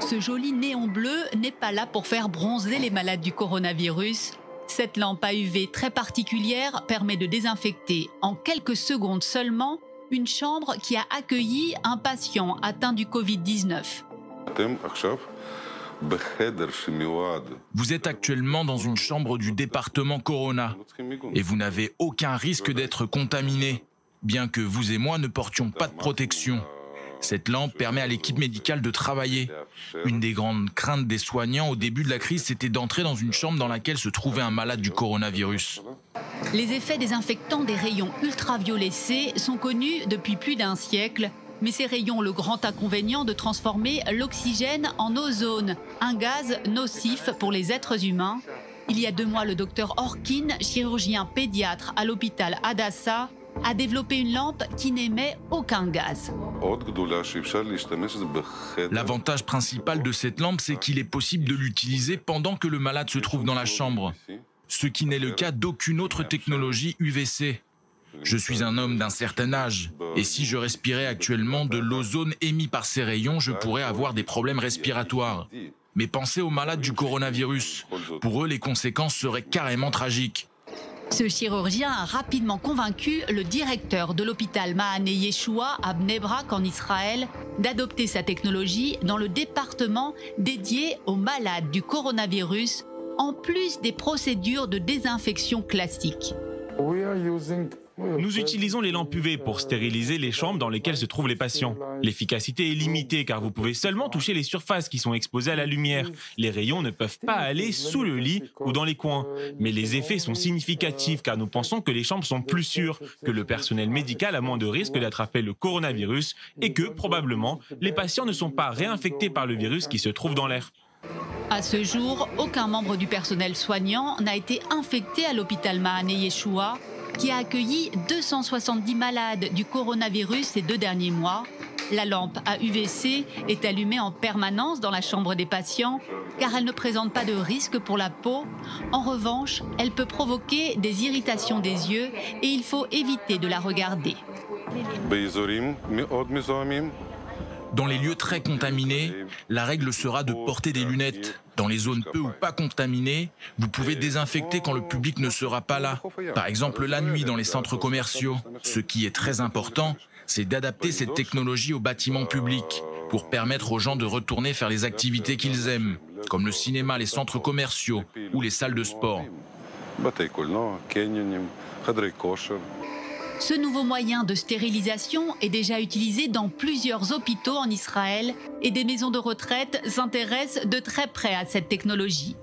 Ce joli néon bleu n'est pas là pour faire bronzer les malades du coronavirus. Cette lampe à UV très particulière permet de désinfecter en quelques secondes seulement une chambre qui a accueilli un patient atteint du Covid-19. Vous êtes actuellement dans une chambre du département Corona et vous n'avez aucun risque d'être contaminé, bien que vous et moi ne portions pas de protection. Cette lampe permet à l'équipe médicale de travailler. Une des grandes craintes des soignants au début de la crise, c'était d'entrer dans une chambre dans laquelle se trouvait un malade du coronavirus. Les effets désinfectants des rayons ultraviolets C sont connus depuis plus d'un siècle, mais ces rayons ont le grand inconvénient de transformer l'oxygène en ozone, un gaz nocif pour les êtres humains. Il y a 2 mois, le docteur Orkin, chirurgien pédiatre à l'hôpital Hadassah, a développé une lampe qui n'émet aucun gaz. L'avantage principal de cette lampe, c'est qu'il est possible de l'utiliser pendant que le malade se trouve dans la chambre, ce qui n'est le cas d'aucune autre technologie UVC. Je suis un homme d'un certain âge, et si je respirais actuellement de l'ozone émis par ces rayons, je pourrais avoir des problèmes respiratoires. Mais pensez aux malades du coronavirus. Pour eux, les conséquences seraient carrément tragiques. Ce chirurgien a rapidement convaincu le directeur de l'hôpital Mahane Yeshua à Bnei Brak en Israël d'adopter sa technologie dans le département dédié aux malades du coronavirus, en plus des procédures de désinfection classiques. Nous utilisons les lampes UV pour stériliser les chambres dans lesquelles se trouvent les patients. L'efficacité est limitée car vous pouvez seulement toucher les surfaces qui sont exposées à la lumière. Les rayons ne peuvent pas aller sous le lit ou dans les coins. Mais les effets sont significatifs car nous pensons que les chambres sont plus sûres, que le personnel médical a moins de risques d'attraper le coronavirus et que, probablement, les patients ne sont pas réinfectés par le virus qui se trouve dans l'air. À ce jour, aucun membre du personnel soignant n'a été infecté à l'hôpital Mahane Yeshua, qui a accueilli 270 malades du coronavirus ces 2 derniers mois. La lampe à UVC est allumée en permanence dans la chambre des patients car elle ne présente pas de risque pour la peau. En revanche, elle peut provoquer des irritations des yeux et il faut éviter de la regarder. Dans les lieux très contaminés, la règle sera de porter des lunettes. Dans les zones peu ou pas contaminées, vous pouvez désinfecter quand le public ne sera pas là. Par exemple, la nuit dans les centres commerciaux. Ce qui est très important, c'est d'adapter cette technologie aux bâtiments publics pour permettre aux gens de retourner faire les activités qu'ils aiment, comme le cinéma, les centres commerciaux ou les salles de sport. Ce nouveau moyen de stérilisation est déjà utilisé dans plusieurs hôpitaux en Israël et des maisons de retraite s'intéressent de très près à cette technologie.